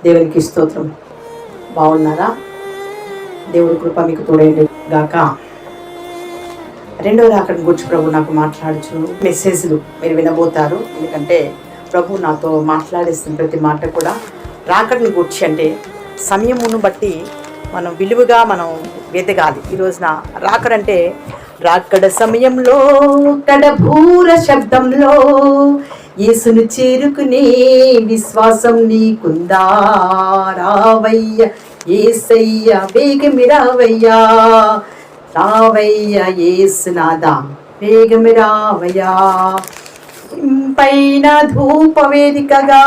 దేవునికి స్తోత్రం. బాగున్నారా? దేవుడి కృప మీకు తోడైంది గాక. రెండవ రాకడని గురించి ప్రభు నాకు మాట్లాడుచు మెసేజ్లు మీరు వినబోతారు. ఎందుకంటే ప్రభు నాతో మాట్లాడేస్తున్న ప్రతి మాట కూడా రాకడని గురించి, అంటే సమయమును బట్టి మనం విలువగా మనం వెతగాలి. ఈ రోజున రాకడంటే రాకడ సమయంలో కడబూర శబ్దంలో యేసును చేరుకునే విశ్వాసం నీకుందా? రావయ్య యేసయ్య వేగమి రావయ్యా, రావయ్య యేసునాదా వేగమి రావయ్యా. పైన ధూప వేదికగా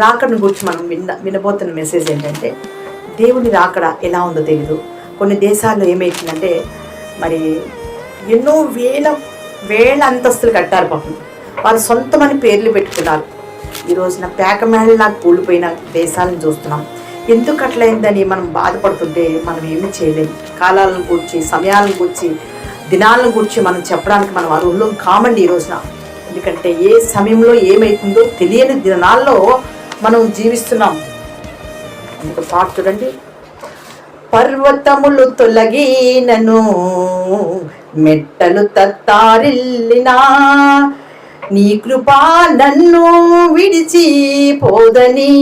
రాకడను గురించి మనం వినబోతున్న మెసేజ్ ఏంటంటే, దేవుని రాకడ ఎలా ఉందో తెలియదు. కొన్ని దేశాల్లో ఏమైతుందంటే, మరి ఎన్నో వేల అంతస్తులు కట్టారు పాపం. వారు సొంతమని పేర్లు పెట్టుకున్నారు. ఈ రోజున పేకమేళ నాకు కూలిపోయిన దేశాలను చూస్తున్నాం. ఎందుకు అట్లయిందని మనం బాధపడుతుంటే మనం ఏమీ చేయలేము. కాలాలను గురించి, సమయాలను గురించి, దినాలను గురించి మనం చెప్పడానికి మనం అర్హులం కామండి ఈ రోజున. ఎందుకంటే ఏ సమయంలో ఏమైతుందో తెలియని దినాల్లో మనం జీవిస్తున్నాం. అందుకు పాట చూడండి. పర్వతములు తొలగినను మెట్టలు తత్తారిల్లినా, నీ కృపా నన్ను విడిచి పోదని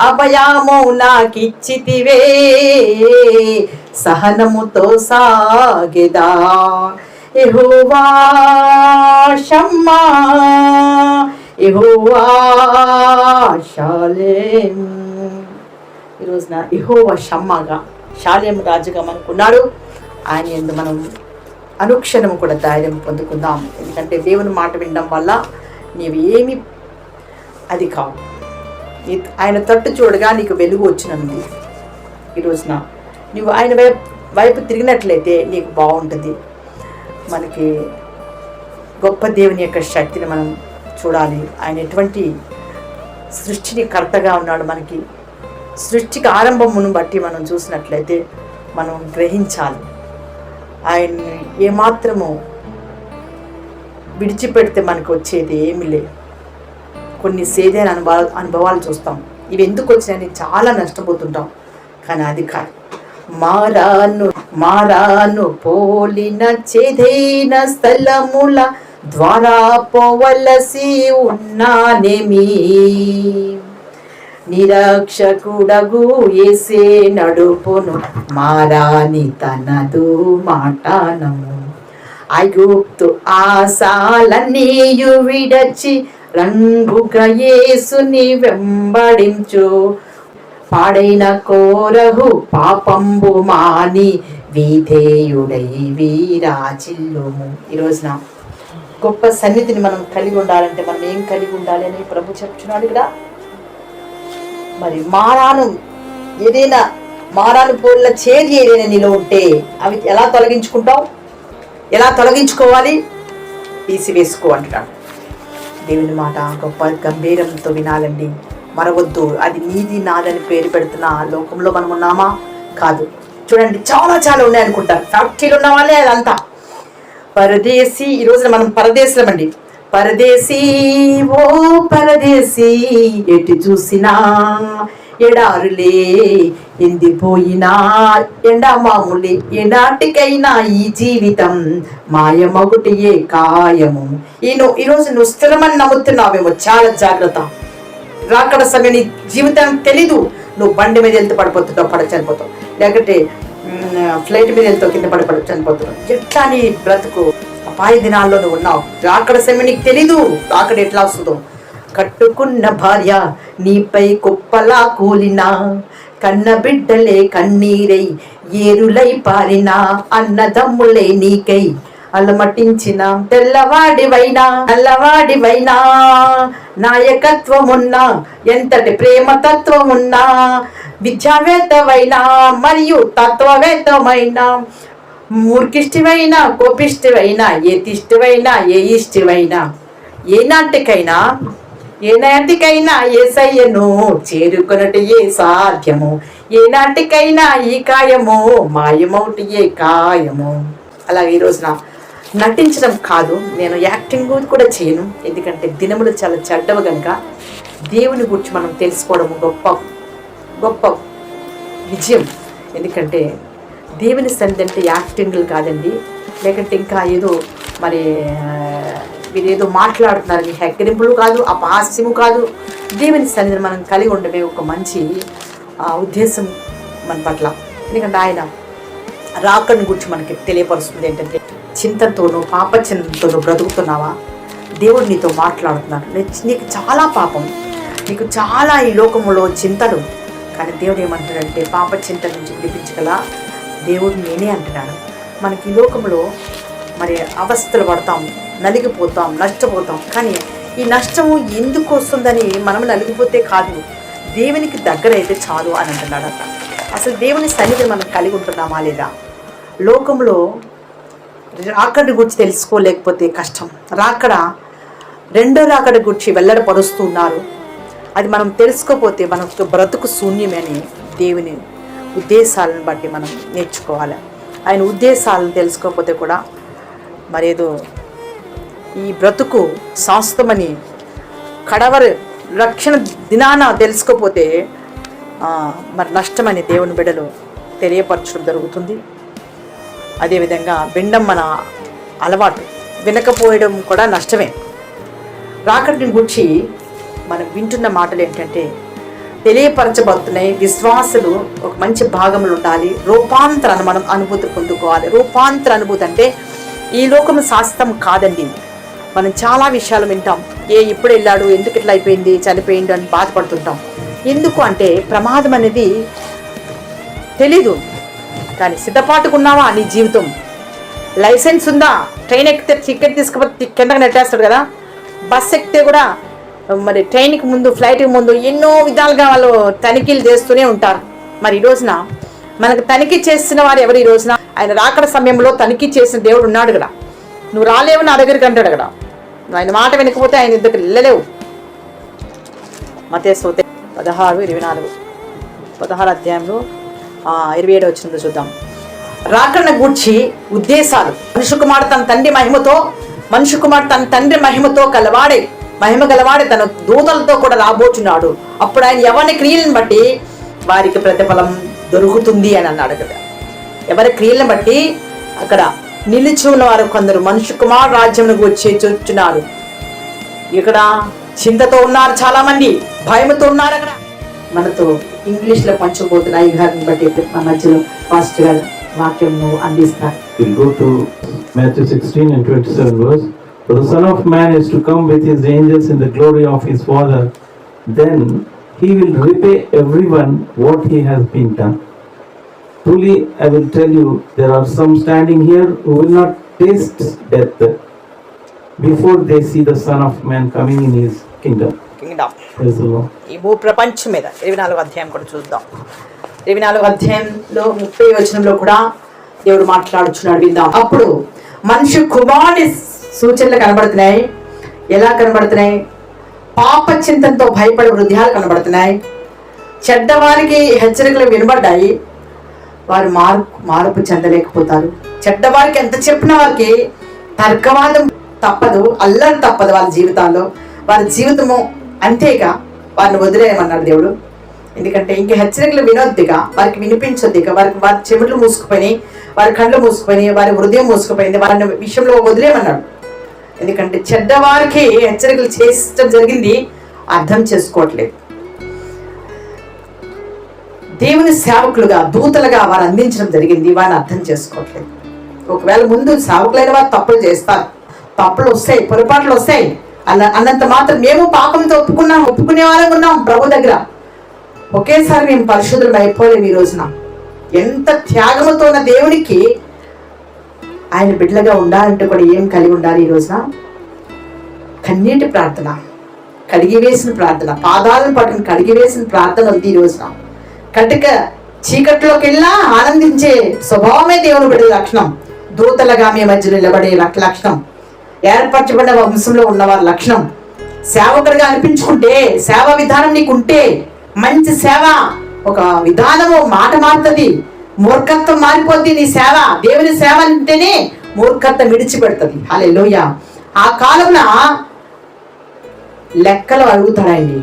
అభయము నాకిచ్చితివే, సహనముతో సాగెదా. యెహోవా షమ్మా, యెహోవా షాలేం. ఈ రోజున యెహోవా షమ్మాగా, షాలేం రాజుగా మనకున్నాడు. ఆయన యందు మనం అనుక్షణము కూడా ధైర్యం పొందుకుందాం. ఎందుకంటే దేవుని మాట వినడం వల్ల నీవు ఏమి అది కావు. ఆయన తట్టు చూడగా నీకు వెలుగు వచ్చినది. ఈ రోజున నువ్వు ఆయన వైపు తిరిగినట్లయితే నీకు బాగుంటుంది. మనకి గొప్ప దేవుని యొక్క శక్తిని మనం చూడాలి. ఆయన ఎటువంటి సృష్టిని కర్తగా ఉన్నాడు. మనకి సృష్టికి ఆరంభమును బట్టి మనం చూసినట్లయితే మనం గ్రహించాలి. ఆయన్ని ఏమాత్రము విడిచిపెడితే మనకు వచ్చేది ఏమీ లేదు. కొన్ని సేదైన అనుభవాలు చూస్తాం. ఇవి ఎందుకు వచ్చినాయని చాలా నష్టపోతుంటాం. కానీ అది కాదు. మారాను పోలిన చేదైన స్థలముల ద్వారా పోవలసి ఉన్నానేమి, నిరక్షకుడగు యేసే నడుపును మారాని తనదు మాటనము. ఐగుప్తు ఆశాలన్నీయు విడచి రంగుగా యేసుని వెంబడించు, పాడైన కోరహు పాపంబు మాని విధేయుడై వీరాజిల్లుము. ఈ రోజున గొప్ప సన్నిధిని మనం కలిగి ఉండాలంటే మనం ఏం కలిగి ఉండాలి అని ప్రభు చెప్తున్నాడు ఇక్కడ. మరి మారాను పోలిన చేది ఏదైనా నీలో ఉంటే అవి ఎలా తొలగించుకుంటావు? ఎలా తొలగించుకోవాలి? తీసివేసుకో అంటున్నాడు. దేవుని మాట గొప్ప గంభీరంతో వినాలండి. మరవద్దు. అది నీది నాదని పేరు పెడుతున్న లోకంలో మనం ఉన్నామా? కాదు. చూడండి, చాలా ఉన్నాయి అనుకుంటారు. ఫ్యాక్టరీలు ఉన్న వాళ్ళే అదంతా పరదేశీ. ఈ రోజున మనం పరదేశులమండి. పరదేశీ ఓ పరదేశీ, ఎటు చూసినా ఎడారులే, ఎండిపోయినా ఎండమాములే, ఎనాటికైనా ఈ జీవితం మాయమొకటియే కాయము. ఈరోజు నువ్వు స్థిరమని నమ్ముతున్నావేమో, చాలా జాగ్రత్త. రాకడ సమయం నీ జీవితం తెలీదు. నువ్వు బండి మీద వెళ్తే పడిపోతుంటావు, చనిపోతావు. లేకపోతే ఫ్లైట్ మీద వెళ్తావు, కింద పడి చనిపోతున్నావు. ఎట్లా నీ బ్రతుకు అపాయ దినాల్లో నువ్వు ఉన్నావు. రాకడ సమయం నీకు తెలీదు. రాకడ ఎట్లా వస్తుందో. కట్టుకున్న భార్య నీపై కుప్పలా కూలినా, కన్న బిడ్డలే కన్నీరై ఏరులై పారినా, అన్నదమ్ములే నీకై అలమటించిన తెల్లవాడివైనా నల్లవాడివైనా, నాయకత్వమున్నా ఎంతటి ప్రేమతత్వమున్నా, విద్యావేత్తవైనా మరియు తత్వవేత్తమైనా, మూర్ఖిష్టివైనా కోపిష్టివైనా ఏతిష్టివైనా ఇష్టివైనా, ఏనాటికైనా యేసయ్యను చేరుకొనటయే సాధ్యము, ఏనాటికైనా ఈ కాయము మాయమౌటియే కాయము. అలాగే ఈ రోజున నటించడం కాదు, నేను యాక్టింగ్ కూడా చేయను. ఎందుకంటే దినములు చాలా చెడ్డవు కనుక దేవుని గురించి మనం తెలుసుకోవడం గొప్ప గొప్ప విజయం. ఎందుకంటే దేవుని సన్నిధి అంటే యాక్టింగ్లు కాదండి, లేకంటే ఇంకా ఏదో మరి మీరు ఏదో మాట్లాడుతున్నారు, మీ హెక్కరింపులు కాదు, అపహాస్యము కాదు. దేవుని సన్నిధిని మనం కలిగి ఉండమే ఒక మంచి ఉద్దేశం మన పట్ల. ఎందుకంటే ఆయన రాకడిని గురించి మనకి తెలియపరుస్తుంది. ఏంటంటే చింతతోనూ పాప చింతతోనూ బ్రతుకుతున్నావా? దేవుడు నీతో మాట్లాడుతున్నాడు. నీకు చాలా పాపం, నీకు చాలా ఈ లోకంలో చింతలు, కానీ దేవుడు ఏమంటాడంటే పాప చింత నుంచి విడిపించగల దేవుడు నేనే అంటున్నాడు. మనకి ఈ లోకంలో మరి అవస్థలు పడతాం, నలిగిపోతాం, నష్టపోతాం. కానీ ఈ నష్టము ఎందుకు వస్తుందని మనం నలిగిపోతే కాదు, దేవునికి దగ్గర అయితే చాలు అని అంటున్నాడట. అసలు దేవుని సన్నిధిని మనం కలిగి ఉంటున్నామా లేదా? లోకంలో రాకడి గురించి తెలుసుకోలేకపోతే కష్టం. రెండో రాకడి గురించి వెల్లడపరుస్తున్నారు. అది మనం తెలుసుకోకపోతే మనకు బ్రతుకు శూన్యమని దేవుని ఉద్దేశాలను బట్టి మనం నేర్చుకోవాలి. ఆయన ఉద్దేశాలను తెలుసుకోకపోతే కూడా మరేదో ఈ బ్రతుకు శాశ్వతమని కడవరి రక్షణ దినాన తెలుసుకోకపోతే మరి నష్టమని దేవుని బిడ్డలు తెలియపరచడం జరుగుతుంది. అదేవిధంగా వినడం మన అలవాటు, వినకపోయడం కూడా నష్టమే. రాకడిని గురించి మనం వింటున్న మాటలు ఏంటంటే తెలియపరచబడుతున్నాయి. విశ్వాసులు ఒక మంచి భాగములు ఉండాలి. రూపాంతరాన్ని మనం అనుభూతి పొందుకోవాలి. రూపాంతర అనుభూతి అంటే ఈ లోకం శాశ్వతం కాదండి. మనం చాలా విషయాలు వింటాం. ఇప్పుడు వెళ్ళాడు, ఎందుకు ఇట్లా అయిపోయింది, చనిపోయిండు అని బాధపడుతుంటాం. ఎందుకు అంటే ప్రమాదం అనేది తెలీదు. కానీ సిద్ధపాటుకున్నావా? నీ జీవితం లైసెన్స్ ఉందా? ట్రైన్ ఎక్కితే టికెట్ తీసుకుపోతే కిందకి నెట్టేస్తాడు కదా. బస్ ఎక్కితే కూడా మరి ట్రైన్కి ముందు, ఫ్లైట్కి ముందు ఎన్నో విధాలుగా వాళ్ళు తనిఖీలు చేస్తూనే ఉంటారు. మరి ఈ రోజున మనకు తనిఖీ చేసిన వారు ఎవరు? ఈ రోజున ఆయన రాకడ సమయంలో తనిఖీ చేసిన దేవుడు ఉన్నాడు కదా. నువ్వు రాలేవు నా దగ్గరికి అంటాడు కదా. నువ్వు ఆయన మాట వినకపోతే ఆయన దగ్గరికి వెళ్ళలేవు. మత్తయి 16 అధ్యాయంలో 27 వచనంలో చూద్దాం. రాకడ గూర్చి ఉద్దేశాలు. మనుషు కుమారుడు తన తండ్రి మహిమతో మహిమ గలవాడే తన దూతలతో కూడా రాబోచున్నాడు. అప్పుడు ఆయన ఎవరి క్రియలను బట్టి వారికి ప్రతిఫలం దొరుకుతుంది అని అన్నాడు కదా. ఎవరి క్రియలను బట్టి అక్కడ నిలిచి ఉన్నవారు కొందరు మనుషు కుమార్ రాజ్యం వచ్చి చూస్తున్నారు. ఇక్కడ చింతతో ఉన్నారు, చాలా మంది భయముతో ఉన్నారు. అక్కడ మనతో ఇంగ్లీష్లో పంచబోతున్న ఈ గారిని బట్టి మన మధ్యలో పాస్టర్ గారు వాక్యం అందిస్తారు. Matthew 16 and 27 verse. For the Son of Man is to come with his angels in the glory of his Father. Then he will repay everyone what he has been done. Truly, I will tell you, there are some standing here who will not taste death before they see the Son of Man coming in his kingdom. ఈ భూ ప్రపంచం మీద 24వ అధ్యాయం కూడా చూద్దాం. 24వ అధ్యాయంలో 30వ వచనంలో కూడా దేవుడు మాట్లాడుచున్నాడు, విందాం. అప్పుడు మనిషి కుమారుని సూచనలు కనబడుతున్నాయి. ఎలా కనబడుతున్నాయి? పాప చింతనతో భయపడే హృదయాలు కనబడుతున్నాయి. చెడ్డవారికి హెచ్చరికలు వినబడ్డాయి. వారు మార్పు చెందలేకపోతారు. చెడ్డవారికి ఎంత చెప్పిన వారికి తర్కవాదం తప్పదు, అల్లరి తప్పదు వాళ్ళ జీవితాల్లో. వారి జీవితము అంతేగా, వారిని వదిలేయమన్నాడు దేవుడు. ఎందుకంటే ఇంక హెచ్చరికలు వినొద్దిగా, వారికి వినిపించొద్దిగా. వారి చెవులు మూసుకుపోయినాయి, వారి కళ్ళు మూసుకుపోయినాయి, వారి హృదయం మూసుకుపోయింది. వారిని విషయంలో వదిలేయమన్నాడు. ఎందుకంటే చెడ్డవారికి హెచ్చరికలు చేసడం జరిగింది, అర్థం చేసుకోవట్లేదు. దేవుని సేవకులుగా, దూతలుగా వారు అందించడం జరిగింది, వారిని అర్థం చేసుకోవట్లేదు. ఒకవేళ ముందు సేవకులైన వారు తప్పులు చేస్తారు, తప్పులు వస్తాయి, పొరపాట్లు వస్తాయి. అన్నంత మాత్రం మేము పాపంతో ఒప్పుకునే వాళ్ళం ఉన్నాం ప్రభు దగ్గర. ఒకేసారి మేము పరిశుద్ధులం అయిపోలేము. ఈ రోజున ఎంత త్యాగముతో ఉన్న దేవునికి ఆయన బిడ్డలుగా ఉండాలంటే కూడా ఏం కలిగి ఉండాలి? ఈ రోజున కన్నీటి ప్రార్థన, కడిగివేసిన ప్రార్థన, పాదాలను పట్టుకుని కడిగివేసిన ప్రార్థన ఉంది. ఈ రోజున కటిక చీకట్లోకి వెళ్ళా ఆనందించే స్వభావమే దేవుని బిడ్డల లక్షణం. దూతలుగా మీ మధ్య నిలబడే లక్షణం, ఏర్పరచబడిన వంశంలో ఉన్నవారి లక్షణం. సేవకుడిగా అనిపించుకుంటే, సేవా విధానం నీకుంటే, మంచి సేవ ఒక విధానము మాట మారుతుంది, మూర్ఖత్వం మారిపోద్ది. నీ సేవ దేవుని సేవ అంటేనే మూర్ఖత్వం విడిచిపెడుతుంది. హల్లెలూయా. ఆ కాలంలో లెక్కలు అడుగుతాడండి.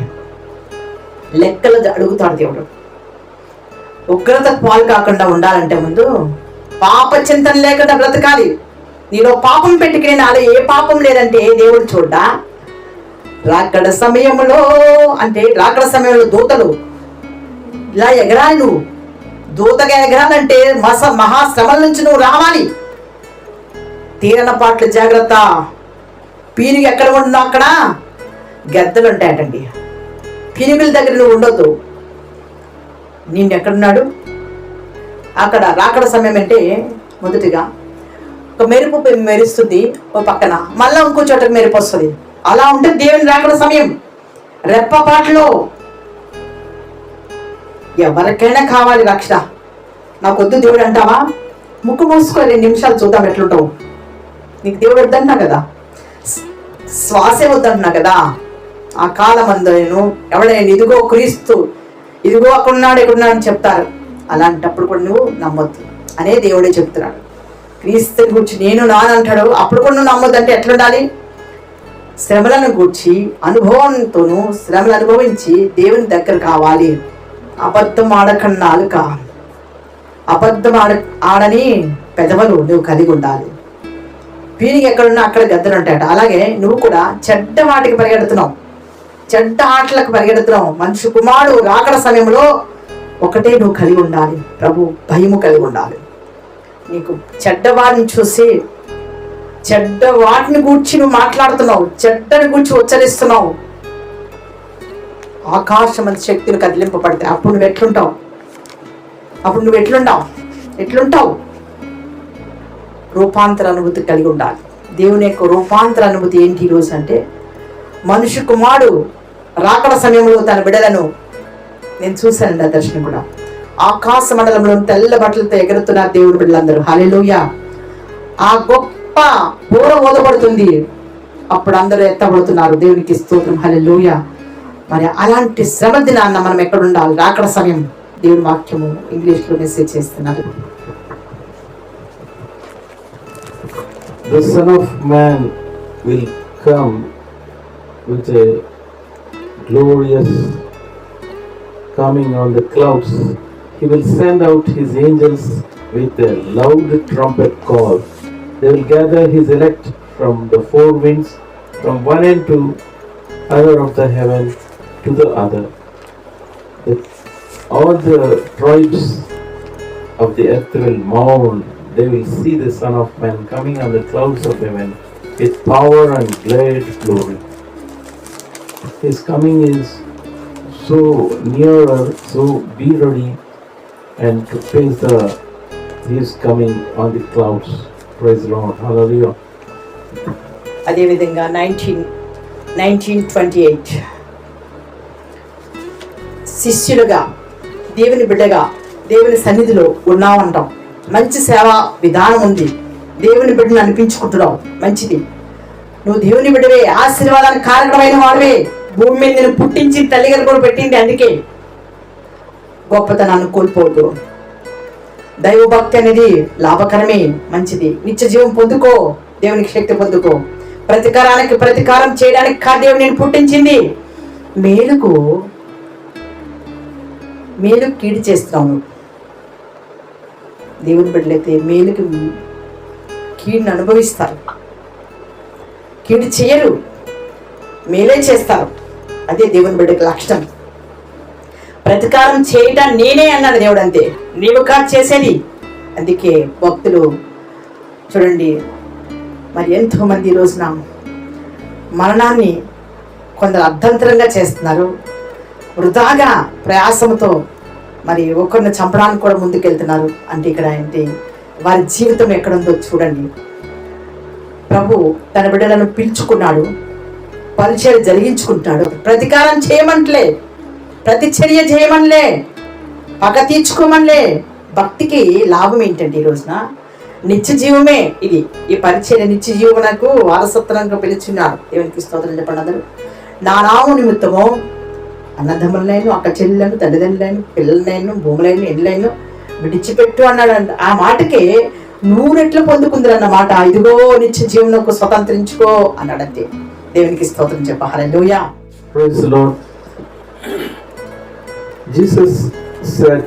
లెక్కలు అడుగుతాడు దేవుడు. ఉగ్రతకు పాలు కాకుండా ఉండాలంటే ముందు పాప చింతన లేకుండా బ్రతకాలి. నీలో పాపం పెట్టుకుని నాలో ఏ పాపం లేదంటే దేవుడు చూడ్డా. రాకడ సమయంలో అంటే రాకడ సమయంలో దూతలు ఇలా ఎగరాలి. నువ్వు దూతగా ఎగరాలంటే మహాశ్రమల నుంచి నువ్వు రావాలి. తీరన పాటలు జాగ్రత్త. పీనుగు ఎక్కడ ఉంటున్నావు అక్కడ గద్దలు ఉంటాయటండి. పీనుగుల దగ్గర నువ్వు ఉండొద్దు. నిన్ను ఎక్కడున్నాడు అక్కడ. రాకడ సమయం అంటే మొదటిగా ఒక మెరుపు మెరుస్తుంది ఓ పక్కన, మళ్ళా ఇంకో చోటకు మెరుపు వస్తుంది. అలా ఉంటే దేవుని రాకడ సమయం. రెప్పపాట్లో ఎవరికైనా కావాలి రక్షణ. నాకొద్దు దేవుడు అంటావా, ముక్కు మూసుకో 2 నిమిషాలు చూద్దాం ఎట్లుంటావు. నీకు దేవుడు వద్దంటున్నా కదా, శ్వాసే వద్దంటున్నా కదా. ఆ కాలం అందరూ ఎవడైనా ఇదిగో క్రీస్తు, ఇదిగో అక్కడున్నాడు ఎక్కడున్నాడు అని చెప్తారు. అలాంటప్పుడు కూడా నువ్వు నమ్మొద్దు అనే దేవుడే చెప్తున్నాడు. క్రీస్తుని గురించి నేను నానంటాడు, అప్పుడు కూడా నువ్వు నమ్మొద్దు అంటే ఎట్లుండాలి? శ్రమలను గూర్చి అనుభవంతోనూ శ్రమలు అనుభవించి దేవుని దగ్గర కావాలి. అబద్ధం ఆడకన్నా నాలుక, అబద్ధం ఆడని పెదవులు నువ్వు కలిగి ఉండాలి. పీనికి ఎక్కడున్నా అక్కడ గద్దలు ఉంటాయట. అలాగే నువ్వు కూడా చెడ్డ వాటికి పరిగెడుతున్నావు, చెడ్డ ఆటలకు పరిగెడుతున్నావు. మనిషి కుమారుడు రాకడ సమయంలో ఒకటే నువ్వు కలిగి ఉండాలి, ప్రభు భయము కలిగి ఉండాలి. నీకు చెడ్డవాడిని చూసి చెడ్డ వాటిని గూర్చి నువ్వు మాట్లాడుతున్నావు, చెడ్డని గూర్చి ఉచ్చరిస్తున్నావు. ఆకాశం అంత శక్తిని కదిలింపబడితే అప్పుడు నువ్వు ఎట్లుంటావు? ఎట్లుంటావు? రూపాంతర అనుభూతి కలిగి ఉండాలి. దేవుని యొక్క రూపాంతర అనుభూతి ఏంటి ఈరోజు అంటే, మనిషి కుమారుడు రాకడ సమయంలో తన బిడ్డలను నేను చూశానండి. ఆ దర్శనం కూడా ఆకాశ మండలంలో తెల్ల బట్టలతో ఎగురుతున్నారు దేవుడి బిడ్డలందరూ. హల్లెలూయా. ఆ గొప్ప బోర ఓదబడుతుంది, అప్పుడు అందరూ ఎత్తబడుతున్నారు. దేవునికి స్తోత్రం. హల్లెలూయా. మరి అలాంటి శ్రమ దినాన్న మనం ఎక్కడ ఉండాలి? రాకడ సమయం. దేవుని వాక్యము ఇంగ్లీష్లో మెసేజ్ చేస్తున్నారు. The Son of Man will come with a glorious coming on the clouds. He will send out his angels with a loud trumpet call. They will gather his elect from the 4 winds, from one end to other of the heaven to the other. All the tribes of the earth will mourn. They will see the Son of Man coming on the clouds of heaven with power and great glory. His coming is so nearer, so be ready and to face He is coming on the clouds. Praise the Lord. Hallelujah. అదేవిధంగా 1928 శిష్యులుగా దేవుని బిడ్డగా దేవుని సన్నిధిలో ఉన్నామంటాం. మంచి సేవా విధానం ఉంది. దేవుని బిడ్డను అనిపించుకుంటున్నావు, మంచిది. నువ్వు దేవుని బిడ్డవే, ఆశీర్వాదానికి కారణమైన వాడివే. భూమి మీద నేను పుట్టించి తల్లిగారు కూడా పెట్టింది. అందుకే గొప్పతనాన్ని కోల్పోవద్దు. దైవభక్తి అనేది లాభకరమే, మంచిది. నిత్య జీవం పొందుకో, దేవునికి శక్తి పొందుకో. ప్రతీకారానికి ప్రతీకారం చేయడానికి కాదు దేవుడు నేను పుట్టించింది. మేలుకు కీడు చేస్తున్నావు. దేవుని బిడ్డలైతే మేలుకి కీడుని అనుభవిస్తారు, కీడు చేయరు, మేలే చేస్తారు. అదే దేవుని బిడ్డకి లక్షణం. ప్రతీకారం చేయటం నేనే అన్నాడు దేవుడు, అంతే, నీవు కాదు చేసేది. అందుకే భక్తులు చూడండి, మరి ఎంతోమంది ఈ రోజున మరణాన్ని కొందరు అర్ధంతరంగా చేస్తున్నారు. వృధాగా ప్రయాసంతో మరి ఒకరిని చంపడానికి కూడా ముందుకెళ్తున్నారు. అంటే ఇక్కడ ఏంటి, వారి జీవితం ఎక్కడుందో చూడండి. ప్రభు తన బిడ్డలను పిలుచుకున్నాడు, పరిచర్య జరిగించుకుంటాడు. ప్రతీకారం చేయమంటలే, ప్రతిచర్య చేయమనిలే, పగ తీర్చుకోమనిలే. భక్తికి లాభం ఏంటంటే ఈ రోజున నిత్య జీవమే. ఇది ఈ పరిచర్య నిత్య జీవనకు వారసత్వంగా పిలుచున్నాడు. దేవునికి స్తోత్రం చెప్పండి అందరూ. నా నామము నిమిత్తము అన్నదమ్ములైన, అక్క చెల్లెలను, తల్లిదండ్రులైన, పిల్లలైన, భూములైన, ఇళ్ళైన విడిచిపెట్టు అన్నాడు. ఆ మాటకే 100 రెట్లు పొందుకుందరు అన్నమాట. ఇదిగో నిత్య జీవనకు స్వతంత్రించుకో అన్నాడంతే. దేవునికి స్తోత్రం చెప్ప. హల్లెలూయా. Praise the Lord. Jesus said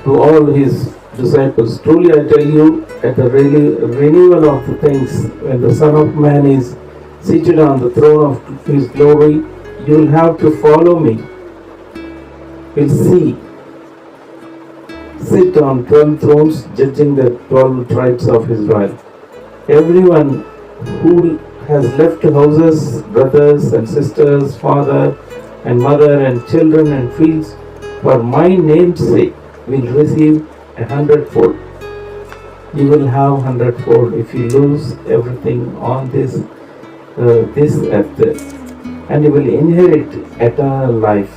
to all his disciples, truly I tell you, at the renewal of the things, when the Son of Man is seated on the throne of his glory, you will have to follow me. You'll sit on 12 thrones, judging the 12 tribes of Israel. Everyone who has left houses, brothers and sisters, father and mother and children and fields, for my name's sake, will receive 100-fold. You will have 100-fold if you lose everything on this earth, and you will inherit eternal life.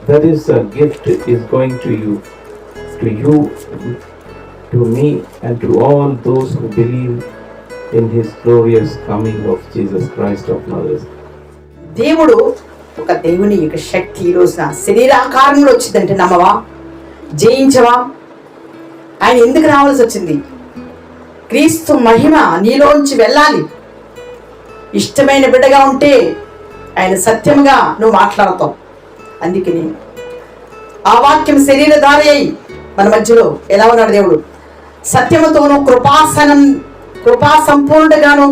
That is a gift is going to you, to me, and to all those who believe in his glorious coming of Jesus Christ of Nazareth. దేవుడు ఒక దేవుని యొక్క శక్తి ఈ రోజున శరీరాకారంలో వచ్చిందంటే నమ్మవా? జయించవా? ఆయన ఎందుకు రావాల్సి వచ్చింది? క్రీస్తు మహిమ నీలోంచి వెళ్ళాలి. ఇష్టమైన బిడ్డగా ఉంటే ఆయన సత్యముగా నువ్వు మాట్లాడతావు. అందుకని ఆ వాక్యం శరీరధారి అయి మన మధ్యలో ఎలా ఉన్నాడు దేవుడు? సత్యముతోనూ కృపా సంపూర్ణగాను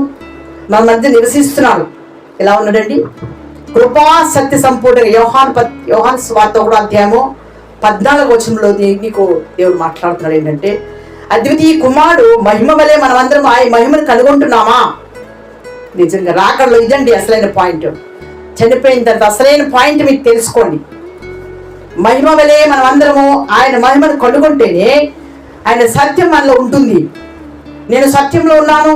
మన మధ్య నివసిస్తున్నాడు. ఎలా ఉన్నాడండి? కృపా సత్య సంపూర్ణంగా. యోహాను సువార్త 1వ అధ్యాయము 14వ వచనంలో నీకు దేవుడు మాట్లాడుతున్నాడు ఏంటంటే, అద్వితీయ కుమారుడు మహిమ వలె మనమందరం ఆ మహిమను కనుగొంటున్నామా? నిజంగా రాకడలో ఇదండి అసలైన పాయింట్. చనిపోయిన తర్వాత అసలైన పాయింట్ మీకు తెలుసుకోండి. మహిమ వలె మనం అందరము ఆయన మహిమను కనుగొంటేనే ఆయన సత్యం మనలో ఉంటుంది. నేను సత్యంలో ఉన్నాను,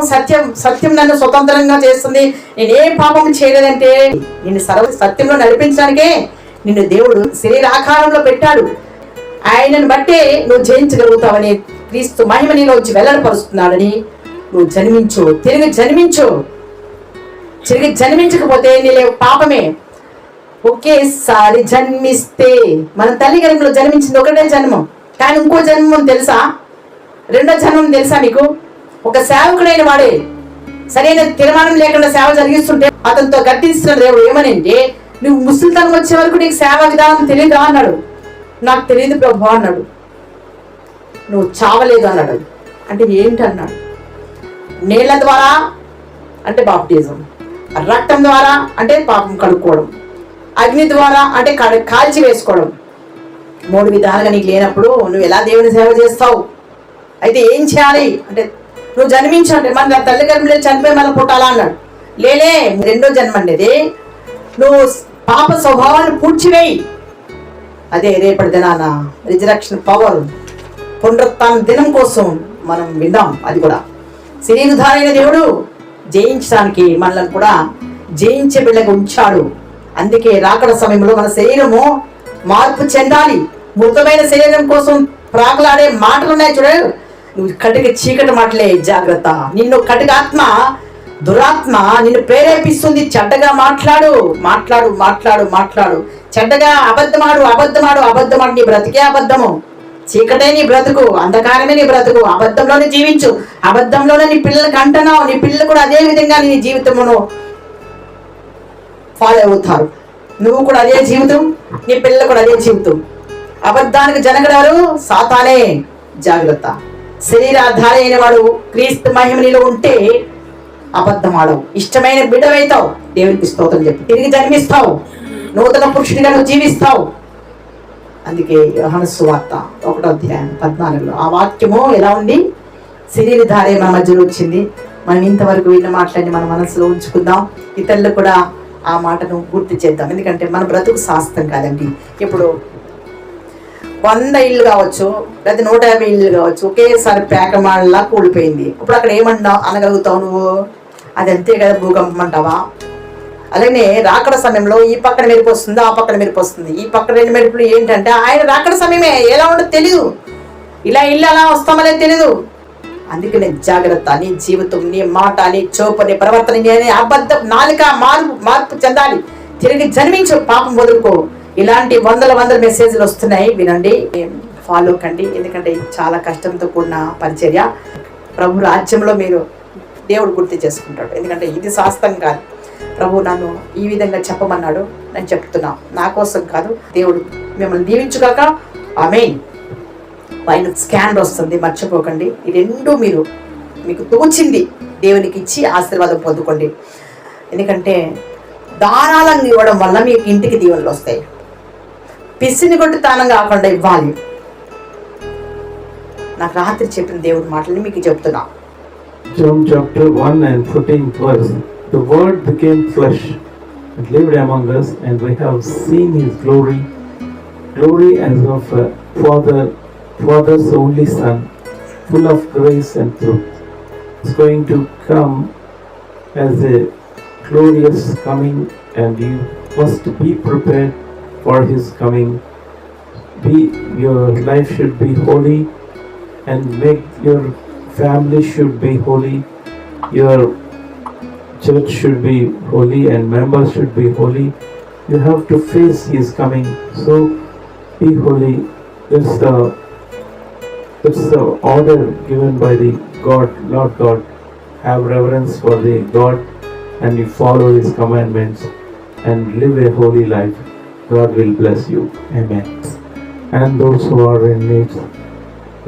సత్యం నన్ను స్వతంత్రంగా చేస్తుంది, నేను ఏ పాపం చేయలేదంటే నిన్ను సత్యంలో నడిపించడానికే నిన్ను దేవుడు శరీరాకారంలో పెట్టాడు. ఆయనను బట్టే నువ్వు జయించగలుగుతావని, క్రీస్తు మహిమ నీలోంచి వెల్లడిపరుస్తున్నాడని నువ్వు జన్మించు, తిరిగి జన్మించకపోతే నీలే పాపమే. ఒకేసారి జన్మిస్తే, మన తల్లి గర్భంలో జన్మించింది ఒకటే జన్మం, కానీ ఇంకో జన్మం తెలుసా? రెండో జన్మం తెలుసా మీకు? ఒక సేవకుడైన వాడే సరైన తీర్మానం లేకుండా సేవ జరిగిస్తుంటే అతనితో గద్దిస్తున్న దేవుడు ఏమనంటే, నువ్వు ముసలితనం వచ్చే వరకు నీకు సేవా విధానం తెలియదా అన్నాడు. నాకు తెలియదు ప్రభు అన్నాడు. నువ్వు చావలేదు అన్నాడు. అంటే ఏంటి అన్నాడు? నీళ్ల ద్వారా అంటే బాప్టిజం, రక్తం ద్వారా అంటే పాపం కడుక్కోవడం, అగ్ని ద్వారా అంటే కాల్చి వేసుకోవడం. 3 విధాలుగా నీకు లేనప్పుడు నువ్వు ఎలా దేవుని సేవ చేస్తావు? అయితే ఏం చేయాలి అంటే, నువ్వు జన్మించు అంటే మన తల్లి గర్భంలో చనిపోయి మళ్ళీ పుట్టాలా అన్నాడు. లేలే, రెండో జన్మ అనేది నువ్వు పాప స్వభావాన్ని పూడ్చివేయి. అదే రేపటి దినాన రిజరక్షన్ పవర్, పునరుత్థాన దినం కోసం మనం విందాం. అది కూడా శరీరధారైన దేవుడు జయించడానికి మనల్ని కూడా జయించే బిడ్డగా ఉంచాడు. అందుకే రాకడ సమయంలో మన శరీరము మార్పు చెందాలి. మృతమైన శరీరం కోసం ప్రాకులాడే మాటలు ఉన్నాయి చూడాలి. నువ్వు కటిక చీకటి మాటలే, జాగ్రత్త. నిన్ను కటిక ఆత్మ, దురాత్మ నిన్ను ప్రేరేపిస్తుంది. చెడ్డగా మాట్లాడు, చెడ్డగా అబద్ధమాడు. నీ బ్రతికే అబద్ధము, చీకటే నీ బ్రతుకు, అంధకారమే నీ బ్రతుకు. అబద్ధంలోనే జీవించు, అబద్ధంలోనే నీ పిల్లలకి అంటున్నావు. నీ పిల్లలు కూడా అదే విధంగా నీ జీవితమును ఫాలో అవుతారు. నువ్వు కూడా అదే జీవితం, నీ పిల్లలు కూడా అదే జీవితం. అబద్ధానికి జనగడారు సాతానే, జాగ్రత్త. శరీరాధారి అయిన వాడు క్రీస్తు మహిమ నీలో ఉంటే అబద్ధం ఆడవు, ఇష్టమైన బిడ్డవైతావు. దేవునికి స్తోత్రం చెప్పి తిరిగి జన్మిస్తావు, నూతన పురుషుడిగా నువ్వు జీవిస్తావు. అందుకే యోహాను సువార్త 1వ అధ్యాయం 14లో ఆ వాక్యము ఎలా ఉంది? శరీరధారే మన మధ్యలో వచ్చింది. మనం ఇంతవరకు విన్న మాటలన్నీ మన మనసులో ఉంచుకుందాం. ఇతరులు కూడా ఆ మాటను గుర్తు చేద్దాం. ఎందుకంటే మన బ్రతుకు శాస్త్రం కాదండి. ఇప్పుడు 100 ఇళ్ళు కావచ్చు, లేదా 150 ఇళ్ళు కావచ్చు, ఒకేసారి పేకమాడలా కూలిపోయింది. ఇప్పుడు అక్కడ అనగలుగుతావు నువ్వు? అది అంతే కదా, భూకంపం అంటావా? అలానే రాకడ సమయంలో ఈ పక్కన మెరుపు వస్తుంది, ఆ పక్కన మెరుపు వస్తుంది. ఈ పక్కన 2 మెరుపులు ఏంటంటే ఆయన రాకడ సమయమే, ఎలా ఉండదు తెలియదు. ఇలా ఇల్లు అలా వస్తామనేది తెలియదు. అందుకనే జాగ్రత్త. నీ జీవితం, నీ మాట, నీ చూపు, నీ ప్రవర్తన, నీ అబద్ధం నాలుక మార్పు చెందాలి. తిరిగి జన్మించు, పాపం వదులుకో. ఇలాంటి వందల మెసేజ్లు వస్తున్నాయి, వినండి, ఫాలో కండి. ఎందుకంటే చాలా కష్టంతో కూడిన పరిచర్య. ప్రభు రాజ్యంలో మీరు దేవుడు గుర్తు చేసుకుంటాడు. ఎందుకంటే ఇది శాస్త్రం కాదు. ప్రభు నన్ను ఈ విధంగా చెప్పమన్నాడు, నేను చెప్తున్నా. నా కోసం కాదు, దేవుడు మిమ్మల్ని దీవించుగాక. ఆమేన్. పైన స్కానర్ వస్తుంది, మర్చిపోకండి. ఈ రెండు మీకు తోచింది దేవునికి ఇచ్చి ఆశీర్వాదం పొందుకోండి. ఎందుకంటే ధారాళంగా ఇవ్వడం వల్ల మీకు ఇంటికి దీవెనలు వస్తాయి. పిసిని కొట్టి తానం కాకుండా ఇవ్వాలి. నాకు రాత్రి చెప్పిన దేవుడి మాటలని మీకు చెప్తున్నా. John chapter 1 and 14th verse. The Word became flesh and lived among us, and we have seen His glory, glory as of a Father's only Son, full of grace and truth. It's going to come as a glorious coming, and you must be prepared for His coming. Your life should be holy, and make your family should be holy, your church should be holy, and members should be holy. You have to face His coming, so be holy. That's the order given by the Lord God. Have reverence for the God, and you follow His commandments and live a holy life. God will bless you. Amen. And those who are in need,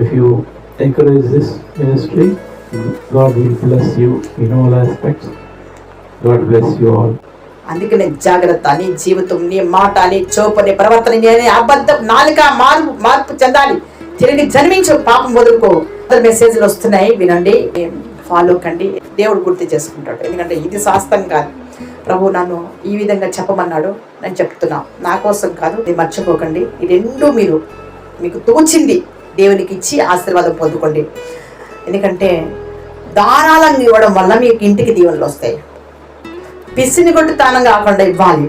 if you encourage this ministry, God will bless you in all aspects. God bless you all. అందుకనే జాగ్రత్త. నీ జీవితం, నీ మాట, నీ చూపు, నీ ప్రవర్తన, నీ అబద్ధం నాలుక మార్పు చెందాలి. తిరిగి జన్మించు, పాపం వదులుకో. మెసేజ్లు వస్తున్నాయి, వినండి, ఫాలో కండి. దేవుడు గుర్తు చేసుకుంటాడు. ఎందుకంటే ఇది శాస్త్రం కాదు. ప్రభు నన్ను ఈ విధంగా చెప్పమన్నాడు, నేను చెప్తున్నా. నా కోసం కాదు. ఇది మర్చిపోకండి. ఈ రెండు మీకు తోచింది దేవునికి ఇచ్చి ఆశీర్వాదం పొందుకోండి. ఎందుకంటే ధారాళంగా ఇవ్వడం వల్ల మీకు ఇంటికి దీవెనలు వస్తాయి. పిసిని కొట్టి తానం కాకుండా ఇవ్వాలి.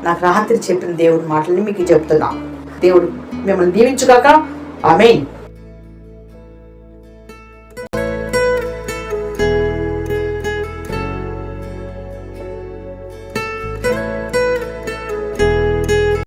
నాకు రాత్రి చెప్పిన దేవుడి మాటలని మీకు చెప్తున్నా. దేవుడు మిమ్మల్ని దీవించుగాక. ఆమేన్.